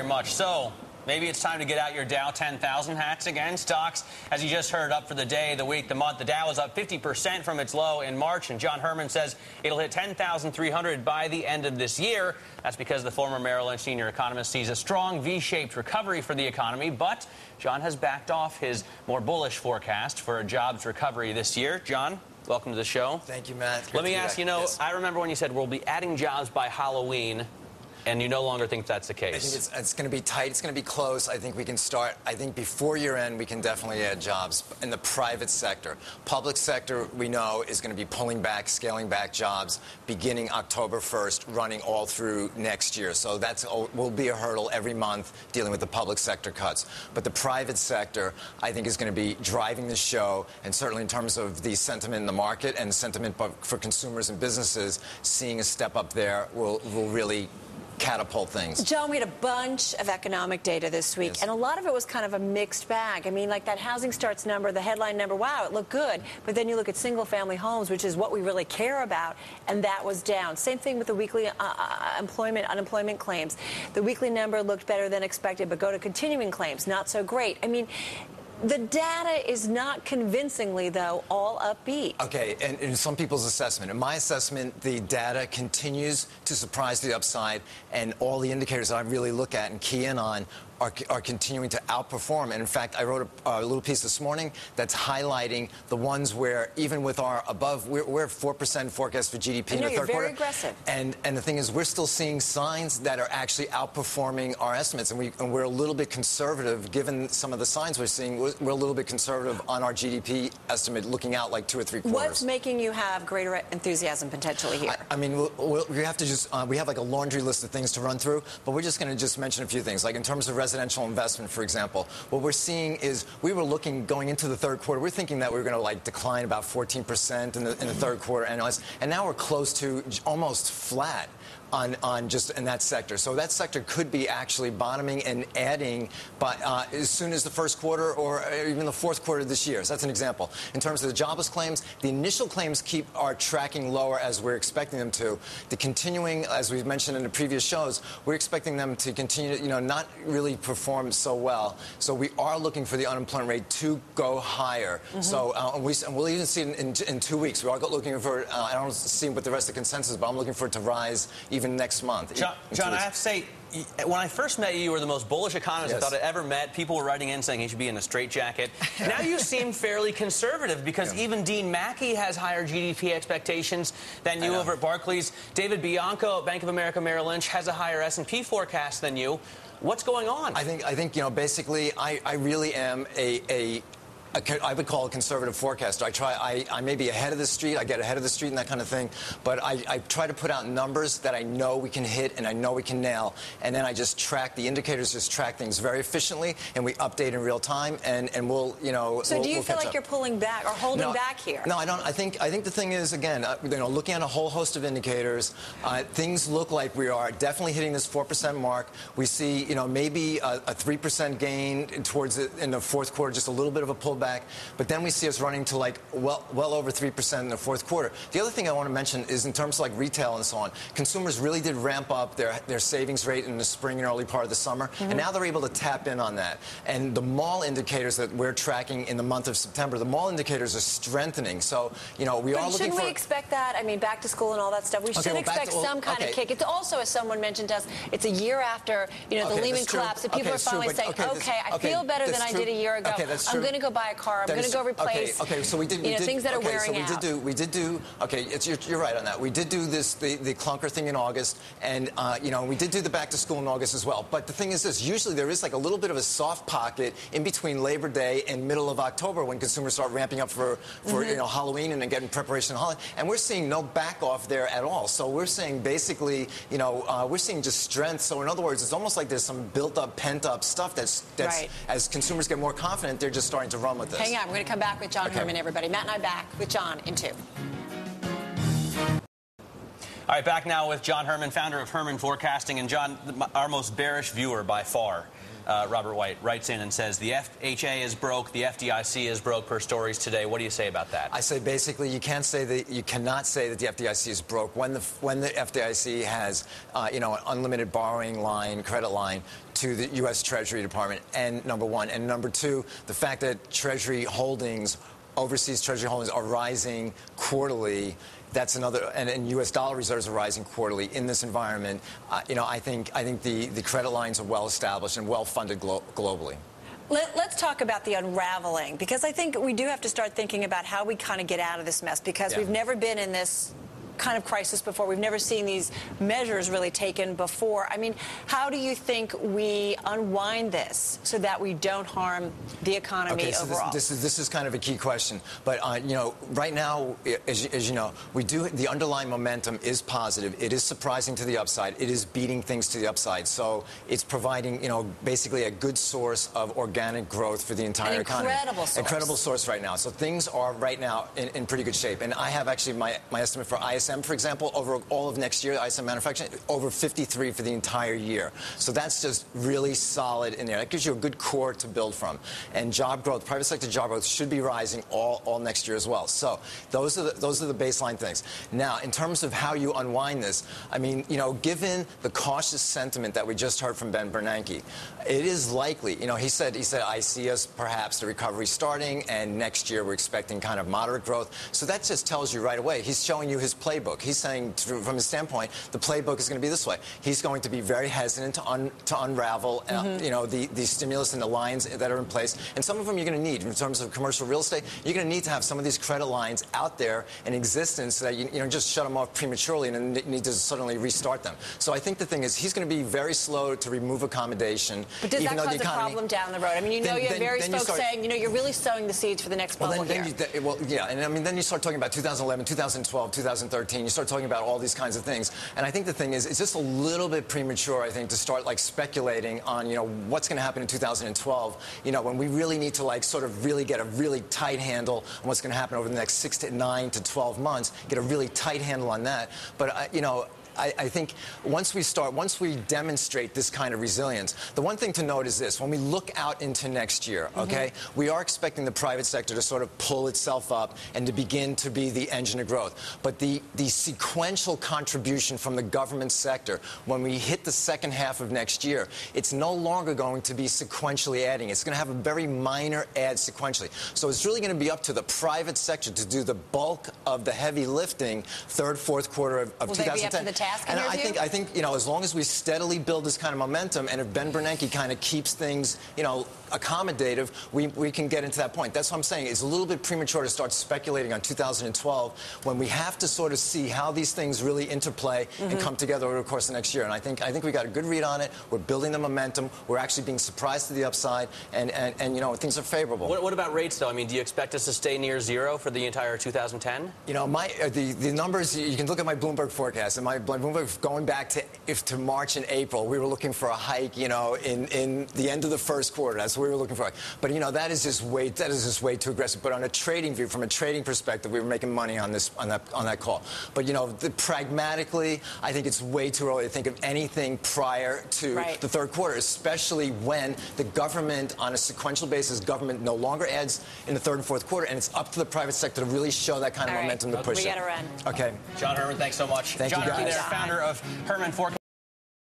much. So maybe it's time to get out your Dow 10,000 hats again. Stocks, as you just heard, up for the day, the week, the month. The Dow is up 50% from its low in March, and John Hermann says it'll hit 10,300 by the end of this year. That's because the former Merrill Lynch senior economist sees a strong V-shaped recovery for the economy, but John has backed off his more bullish forecast for a jobs recovery this year. John, welcome to the show. Thank you, Matt. Let me ask you, yes. I remember when you said we'll be adding jobs by Halloween, and you no longer think that's the case. I think it's going to be tight. It's going to be close. I think we can start. I think before year end, we can definitely add jobs in the private sector. Public sector, we know, is going to be pulling back, scaling back jobs beginning October 1st, running all through next year. So that will be a hurdle every month dealing with the public sector cuts. But the private sector, I think, is going to be driving the show, and certainly in terms of the sentiment in the market and sentiment for consumers and businesses, seeing a step up there will really catapult things. John, we had a bunch of economic data this week, yes. And a lot of it was kind of a mixed bag. I mean, like that housing starts number, the headline number, wow, it looked good. But then you look at single-family homes, which is what we really care about, and that was down. Same thing with the weekly unemployment claims. The weekly number looked better than expected, but go to continuing claims, not so great. I mean, the data is not convincingly, though, all upbeat. Okay, and in some people's assessment. In my assessment, the data continues to surprise to the upside, and all the indicators that I really look at and key in on are continuing to outperform. And in fact, I wrote a little piece this morning that's highlighting the ones where, even with our above, we're 4% forecast for GDP in the third quarter. Very aggressive. And the thing is, we're still seeing signs that are actually outperforming our estimates, and we're a little bit conservative given some of the signs we're seeing. We're a little bit conservative on our GDP estimate, looking out like 2 or 3 quarters. What's making you have greater enthusiasm potentially here? I mean, we have to just we have like a laundry list of things to run through, but we're just going to just mention a few things. Like in terms of residential investment, for example, what we're seeing is we were looking going into the third quarter. We're thinking that we were going to like decline about 14% in the third quarter, and now we're close to almost flat on just in that sector. So that sector could be actually bottoming and adding by as soon as the first quarter or even the fourth quarter of this year. So that's an example. In terms of the jobless claims, the initial claims are tracking lower as we're expecting them to. The continuing, as we've mentioned in the previous shows, we're expecting them to continue, not really perform so well. So we are looking for the unemployment rate to go higher. Mm-hmm. So and we'll even see it in 2 weeks. We are looking for, I don't see what the rest of the consensus, but I'm looking for it to rise even next month. John, I have to say, when I first met you, you were the most bullish economist I thought I'd ever met. People were writing in saying he should be in a straitjacket. Now you seem fairly conservative because even Dean Mackey has higher GDP expectations than you over at Barclays. David Bianco at Bank of America Merrill Lynch has a higher S&P forecast than you. What's going on? I think basically I really am I would call a conservative forecaster. I may be ahead of the street. I get ahead of the street and that kind of thing. But I try to put out numbers that I know we can hit and I know we can nail. And then I just track the indicators, just track things very efficiently, and we update in real time. And we'll, So do you feel like you're pulling back or holding back here? No, I don't. I think the thing is, again, looking at a whole host of indicators, things look like we are definitely hitting this 4% mark. We see, maybe a 3% gain towards it in the fourth quarter, just a little bit of a pullback. But then we see us running to like well over 3% in the fourth quarter. The other thing I want to mention is in terms of like retail and so on, consumers really did ramp up their savings rate in the spring and early part of the summer, and now they're able to tap in on that. And the mall indicators that we're tracking in the month of September, the mall indicators are strengthening. So, we are looking for... Shouldn't we expect that? I mean, back to school and all that stuff. We should expect some kind of kick. It's also, as someone mentioned to us, it's a year after, the Lehman collapse, and people are finally saying, I feel better than I did a year ago. I'm going to go buy a car. I'm going to go replace. So we did things that are wearing out. We did do. Okay, you're right on that. We did do this the clunker thing in August, and we did do the back to school in August as well. But the thing is this: usually there is like a little bit of a soft pocket in between Labor Day and middle of October when consumers start ramping up for Halloween and then getting preparation for Halloween. And we're seeing no back off there at all. So we're saying basically, we're seeing just strength. So in other words, it's almost like there's some built up, pent up stuff that's right. As consumers get more confident, they're just starting to run with this. Hang on, we're going to come back with John Hermann, everybody. Matt and I back with John in 2. All right, back now with John Hermann, founder of Hermann Forecasting. And John, our most bearish viewer by far. Robert White writes in and says, the FHA is broke, the FDIC is broke per stories today. What do you say about that? I say basically you cannot say that the FDIC is broke when the FDIC has an unlimited borrowing line, credit line to the U.S. Treasury Department. And number one, and number two, the fact that Treasury holdings, overseas Treasury holdings, are rising quarterly. That's another, and U.S. dollar reserves are rising quarterly in this environment. I think the credit lines are well established and well funded globally. Let's talk about the unraveling, because I think we do have to start thinking about how we kind of get out of this mess, because we've never been in this kind of crisis before. We've never seen these measures really taken before. I mean, how do you think we unwind this so that we don't harm the economy overall? This is kind of a key question. But right now, as you know, the underlying momentum is positive. It is surprising to the upside. It is beating things to the upside. So it's providing basically a good source of organic growth for the entire economy. Incredible source right now. So things are right now in pretty good shape. And I have actually my estimate for ISM, for example, over all of next year, ISM manufacturing, over 53 for the entire year. So that's just really solid in there. That gives you a good core to build from. And job growth, private sector job growth, should be rising all next year as well. So those are the baseline things. Now, in terms of how you unwind this, I mean, given the cautious sentiment that we just heard from Ben Bernanke, it is likely, he said, I see us perhaps the recovery starting, and next year we're expecting kind of moderate growth. So that just tells you right away, he's showing you his playbook. He's saying, from his standpoint, the playbook is going to be this way. He's going to be very hesitant to unravel, the stimulus and the lines that are in place. And some of them you're going to need. In terms of commercial real estate, you're going to need to have some of these credit lines out there in existence so that you just shut them off prematurely and then need to suddenly restart them. So I think the thing is, he's going to be very slow to remove accommodation. But does that cause a problem down the road? I mean, you have various folks saying, you're really sowing the seeds for the next bubble here. Then you start talking about 2011, 2012, 2013. You start talking about all these kinds of things. And I think the thing is, it's just a little bit premature, I think, to start speculating on, what's going to happen in 2012, when we really need to sort of really get a really tight handle on what's going to happen over the next 6 to 9 to 12 months, get a really tight handle on that. But, I think once we demonstrate this kind of resilience, the one thing to note is this. When we look out into next year, we are expecting the private sector to sort of pull itself up and to begin to be the engine of growth. But the sequential contribution from the government sector, when we hit the second half of next year, it's no longer going to be sequentially adding. It's going to have a very minor add sequentially. So it's really going to be up to the private sector to do the bulk of the heavy lifting third, fourth quarter of 2010. And I think as long as we steadily build this kind of momentum, and if Ben Bernanke kind of keeps things accommodative, we can get into that point. That's what I'm saying. It's a little bit premature to start speculating on 2012 when we have to sort of see how these things really interplay and come together over the course of next year. And I think we got a good read on it. We're building the momentum. We're actually being surprised to the upside, and things are favorable. What about rates, though? I mean, do you expect us to stay near zero for the entire 2010? The numbers, you can look at my Bloomberg forecast, and my Bloomberg going back to March and April, we were looking for a hike, in the end of the first quarter. That's what we were looking for. But that is just way too aggressive. But on a trading view, from a trading perspective, we were making money on that call. But pragmatically, I think it's way too early to think of anything prior to the third quarter, especially when the government, on a sequential basis, government no longer adds in the third and fourth quarter, and it's up to the private sector to really show that kind of momentum to push it. We got to run. Okay. John Hermann, thanks so much. Thank you, guys. Founder of Hermann Forecast.